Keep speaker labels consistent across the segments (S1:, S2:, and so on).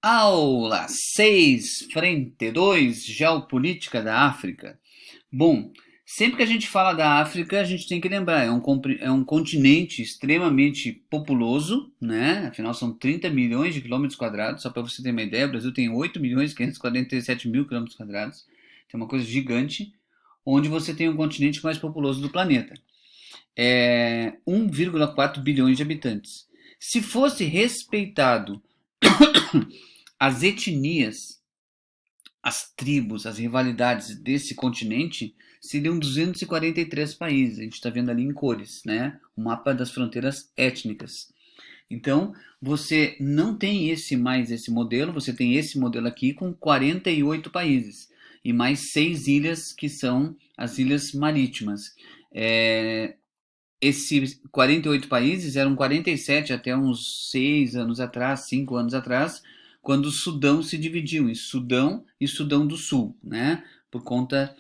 S1: Aula 6, frente 2, Geopolítica da África. Bom, sempre que a gente fala da África, a gente tem que lembrar, é um continente extremamente populoso, né? Afinal, são 30 milhões de quilômetros quadrados, só para você ter uma ideia, o Brasil tem 8 milhões e 547 mil quilômetros quadrados, tem uma coisa gigante, onde você tem o continente mais populoso do planeta. 1,4 bilhões de habitantes. Se fosse respeitado as etnias, as tribos, as rivalidades desse continente, seriam 243 países. A gente está vendo ali em cores, né? O mapa das fronteiras étnicas. Então, você não tem esse modelo, você tem esse modelo aqui com 48 países e mais 6 ilhas que são as ilhas marítimas. Esses 48 países eram 47 até uns 6 anos atrás, 5 anos atrás, quando o Sudão se dividiu em Sudão e Sudão do Sul, né? Por conta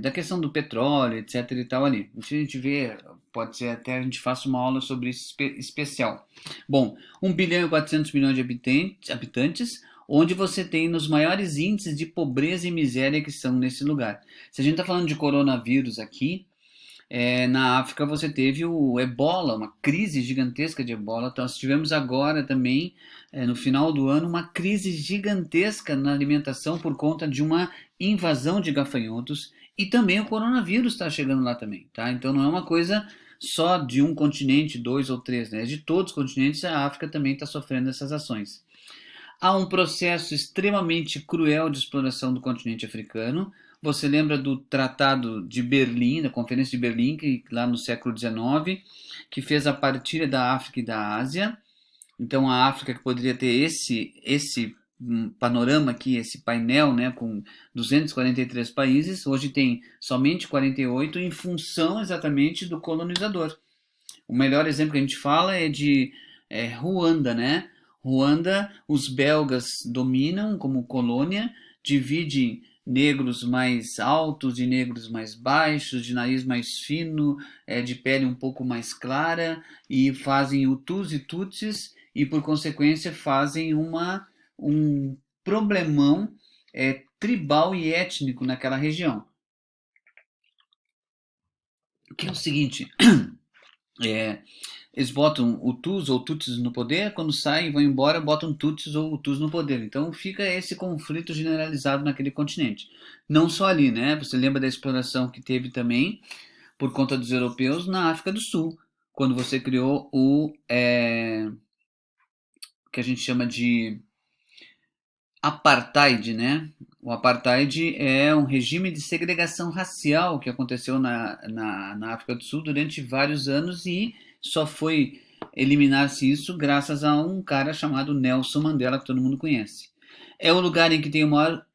S1: da questão do petróleo, etc. e tal ali. A gente vê, pode ser até a gente faça uma aula sobre isso especial. Bom, 1 bilhão e 400 milhões de habitantes, onde você tem nos maiores índices de pobreza e miséria que são nesse lugar. Se a gente está falando de coronavírus aqui, na África você teve o ebola, uma crise gigantesca de ebola. Então, nós tivemos agora também, no final do ano, uma crise gigantesca na alimentação por conta de uma invasão de gafanhotos. E também o coronavírus está chegando lá também, tá? Então não é uma coisa só de um continente, dois ou três, né? É de todos os continentes, a África também está sofrendo essas ações. Há um processo extremamente cruel de exploração do continente africano. Você lembra do Tratado de Berlim, da Conferência de Berlim, que lá no século XIX, que fez a partilha da África e da Ásia. Então a África que poderia ter esse panorama aqui, esse painel, né, com 243 países, hoje tem somente 48 em função exatamente do colonizador. O melhor exemplo que a gente fala é de Ruanda, né? Ruanda, os belgas dominam como colônia, dividem negros mais altos e negros mais baixos, de nariz mais fino, de pele um pouco mais clara, e fazem Hutus e Tutsis, e por consequência fazem um problemão tribal e étnico naquela região. Que é o seguinte, é, eles botam o Hutus ou Tutsis no poder, quando saem e vão embora, botam Tutsis ou Hutus no poder. Então fica esse conflito generalizado naquele continente. Não só ali, né? Você lembra da exploração que teve também, por conta dos europeus, na África do Sul, quando você criou que a gente chama de apartheid, né? O apartheid é um regime de segregação racial que aconteceu na África do Sul durante vários anos e só foi eliminar-se isso graças a um cara chamado Nelson Mandela, que todo mundo conhece. É o lugar em que tem o maior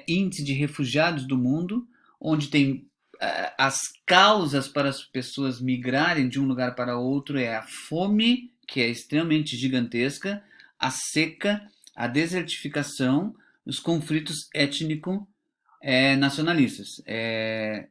S1: índice de refugiados do mundo, onde tem as causas para as pessoas migrarem de um lugar para outro é a fome, que é extremamente gigantesca, a seca, a desertificação, os conflitos étnico-nacionalistas.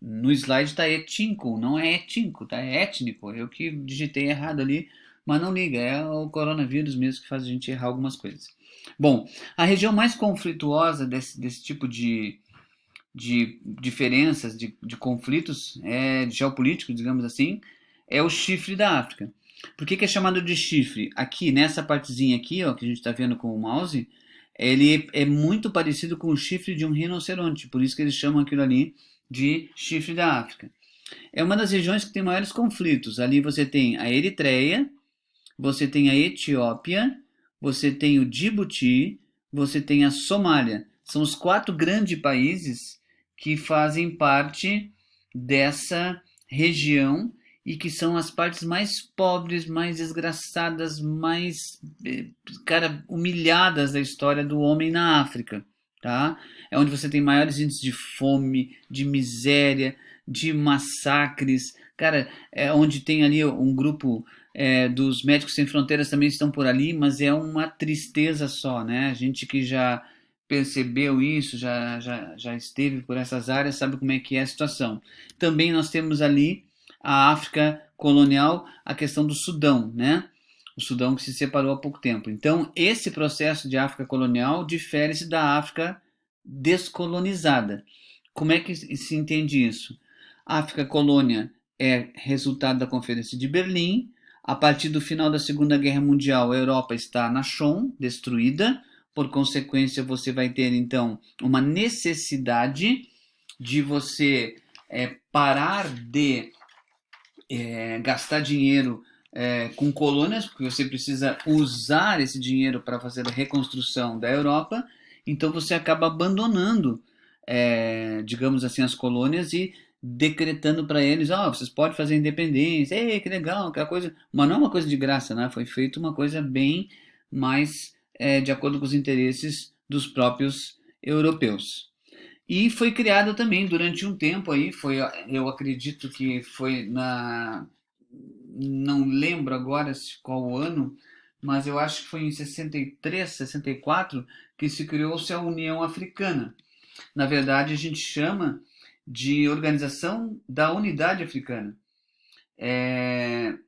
S1: No slide está étnico, não é étnico, tá? É étnico. Eu que digitei errado ali, mas não liga, é o coronavírus mesmo que faz a gente errar algumas coisas. Bom, a região mais conflituosa desse tipo de diferenças, de conflitos geopolíticos, digamos assim, é o chifre da África. Por que é chamado de chifre? Aqui, nessa partezinha aqui, ó, que a gente está vendo com o mouse, ele é muito parecido com o chifre de um rinoceronte, por isso que eles chamam aquilo ali de chifre da África. É uma das regiões que tem maiores conflitos. Ali você tem a Eritreia, você tem a Etiópia, você tem o Djibouti, você tem a Somália. São os 4 grandes países que fazem parte dessa região e que são as partes mais pobres, mais desgraçadas, mais, humilhadas da história do homem na África, tá? É onde você tem maiores índices de fome, de miséria, de massacres, cara, é onde tem ali um grupo dos Médicos Sem Fronteiras também estão por ali, mas é uma tristeza só, né? A gente que já percebeu isso, já esteve por essas áreas, sabe como é que é a situação. Também nós temos ali a África colonial, a questão do Sudão, né? O Sudão que se separou há pouco tempo. Então, esse processo de África colonial difere-se da África descolonizada. Como é que se entende isso? A África colônia é resultado da Conferência de Berlim. A partir do final da Segunda Guerra Mundial, a Europa está na chão, destruída. Por consequência, você vai ter então uma necessidade de você parar de gastar dinheiro com colônias, porque você precisa usar esse dinheiro para fazer a reconstrução da Europa, então você acaba abandonando, digamos assim, as colônias e decretando para eles, vocês podem fazer independência, ei, que legal, aquela coisa, mas não é uma coisa de graça, né? Foi feito uma coisa bem mais de acordo com os interesses dos próprios europeus. E foi criada também durante um tempo aí, eu acredito que foi não lembro agora qual o ano, mas eu acho que foi em 63, 64 que se criou-se a União Africana. Na verdade, a gente chama de Organização da Unidade Africana. É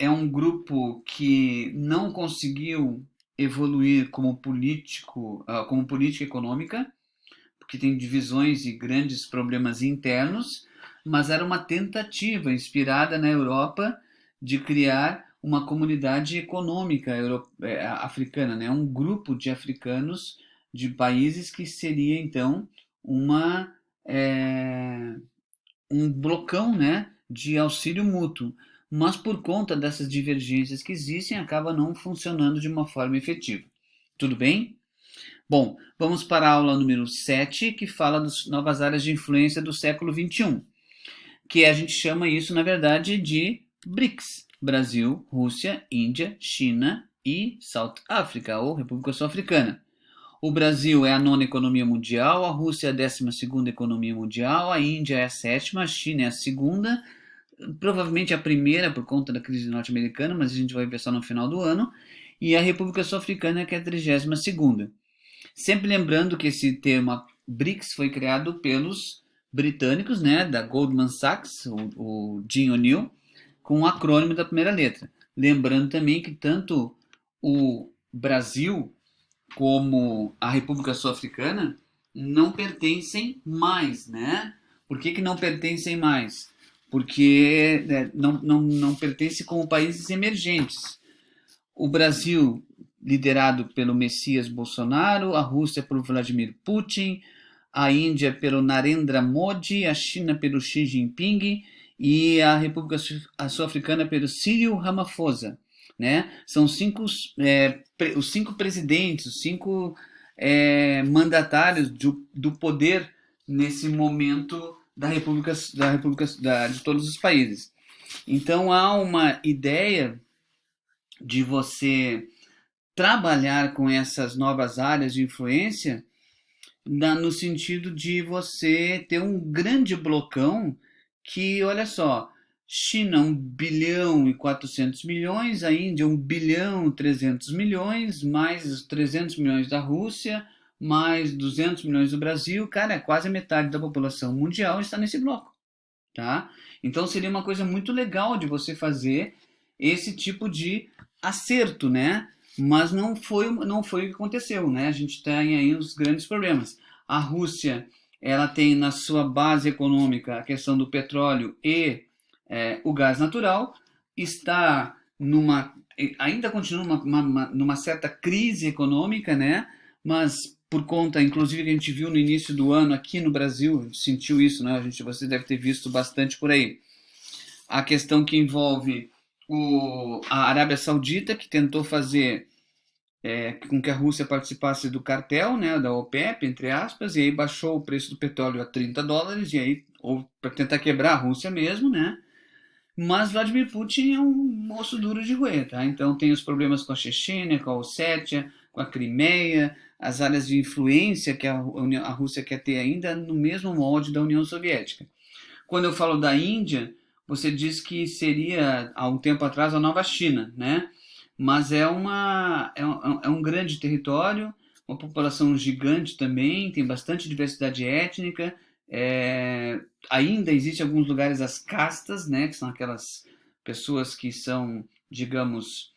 S1: um grupo que não conseguiu evoluir como como política econômica, porque tem divisões e grandes problemas internos, mas era uma tentativa inspirada na Europa de criar uma comunidade econômica africana, né? Um grupo de africanos de países que seria então uma um blocão, né, de auxílio mútuo, mas por conta dessas divergências que existem acaba não funcionando de uma forma efetiva. Tudo bem? Bom, vamos para a aula número 7, que fala das novas áreas de influência do século XXI, que a gente chama isso, na verdade, de BRICS. Brasil, Rússia, Índia, China e South África, ou República Sul-Africana. O Brasil é a nona economia mundial, a Rússia é a 12ª economia mundial, a Índia é a sétima, a China é a segunda, provavelmente a primeira por conta da crise norte-americana, mas a gente vai ver só no final do ano, e a República Sul-Africana que é a 32ª. Sempre lembrando que esse termo BRICS foi criado pelos britânicos, né, da Goldman Sachs, o Jim O'Neill, com o acrônimo da primeira letra. Lembrando também que tanto o Brasil como a República Sul-Africana não pertencem mais, né? Por que não pertencem mais? Porque não pertencem como países emergentes. O Brasil liderado pelo Messias Bolsonaro, a Rússia pelo Vladimir Putin, a Índia pelo Narendra Modi, a China pelo Xi Jinping e a República Sul-Africana pelo Cyril Ramaphosa. Né? São os 5 presidentes, os 5 mandatários do poder nesse momento de todos os países. Então há uma ideia de você trabalhar com essas novas áreas de influência no sentido de você ter um grande blocão que, olha só, China 1 bilhão e 400 milhões, a Índia 1 bilhão e 300 milhões, mais os 300 milhões da Rússia, mais 200 milhões do Brasil, cara, quase a metade da população mundial está nesse bloco, tá? Então seria uma coisa muito legal de você fazer esse tipo de acerto, né? Mas não foi o que aconteceu, né? A gente tem aí os grandes problemas. A Rússia, ela tem na sua base econômica a questão do petróleo e o gás natural, ainda continua numa certa crise econômica, né? Mas por conta, inclusive, que a gente viu no início do ano aqui no Brasil, sentiu isso, né? Você deve ter visto bastante por aí. A questão que envolve a Arábia Saudita, que tentou fazer com que a Rússia participasse do cartel, né, da OPEP, entre aspas, e aí baixou o preço do petróleo a $30, e aí, para tentar quebrar a Rússia mesmo, né? Mas Vladimir Putin é um moço duro de roer, tá? Então tem os problemas com a Chechênia, com a Ossétia, com a Crimeia, as áreas de influência que a Rússia quer ter ainda no mesmo molde da União Soviética. Quando eu falo da Índia, você diz que seria, há um tempo atrás, a nova China, né? Mas é um grande território, uma população gigante também, tem bastante diversidade étnica, ainda existe em alguns lugares as castas, né? Que são aquelas pessoas que são, digamos,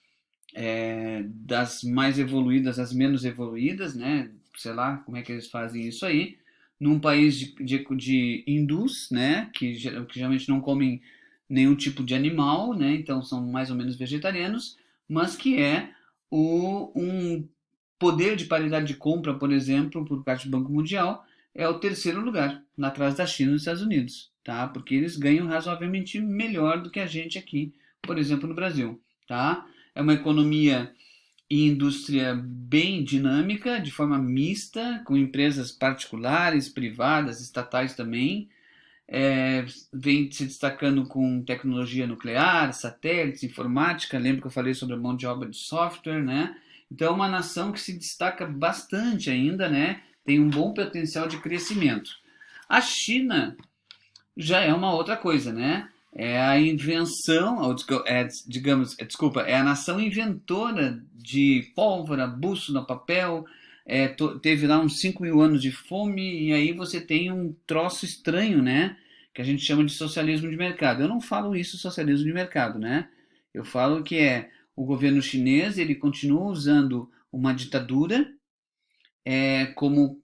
S1: das mais evoluídas às menos evoluídas, né? Sei lá como é que eles fazem isso aí. Num país de hindus, né? Que geralmente não comem nenhum tipo de animal, né? Então são mais ou menos vegetarianos, mas que é um poder de paridade de compra, por exemplo, por parte do Banco Mundial, é o terceiro lugar, atrás da China e dos Estados Unidos, tá? Porque eles ganham razoavelmente melhor do que a gente aqui, por exemplo, no Brasil, tá? É uma economia e indústria bem dinâmica, de forma mista, com empresas particulares, privadas, estatais também. Vem se destacando com tecnologia nuclear, satélites, informática. Lembra que eu falei sobre a mão de obra de software, né? Então é uma nação que se destaca bastante ainda, né? Tem um bom potencial de crescimento. A China já é uma outra coisa, né? É a invenção, desculpa, é a nação inventora de pólvora, bússola, papel. Teve lá uns 5.000 anos de fome, e aí você tem um troço estranho, né? Que a gente chama de socialismo de mercado. Eu não falo isso socialismo de mercado, né? Eu falo que o governo chinês, ele continua usando uma ditadura como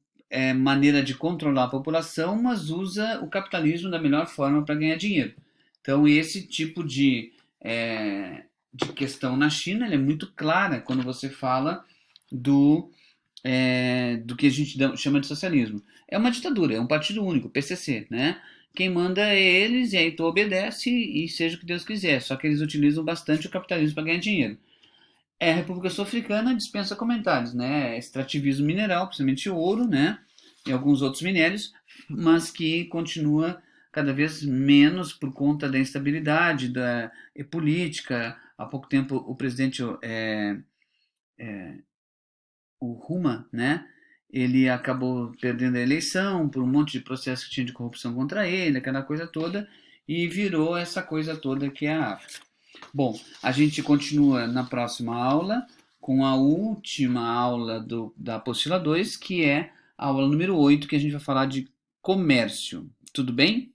S1: maneira de controlar a população, mas usa o capitalismo da melhor forma para ganhar dinheiro. Então, esse tipo de questão na China é muito clara quando você fala do que a gente chama de socialismo. É uma ditadura, é um partido único, PCC, né? Quem manda é eles, e aí tu obedece e seja o que Deus quiser. Só que eles utilizam bastante o capitalismo para ganhar dinheiro. A República Sul-Africana dispensa comentários, né? Extrativismo mineral, principalmente ouro, né? E alguns outros minérios, mas que continua cada vez menos por conta da instabilidade da política. Há pouco tempo o presidente, o Ruma, né? Ele acabou perdendo a eleição por um monte de processo que tinha de corrupção contra ele, aquela coisa toda, e virou essa coisa toda que é a África. Bom, a gente continua na próxima aula com a última aula da apostila 2, que é a aula número 8, que a gente vai falar de comércio. Tudo bem?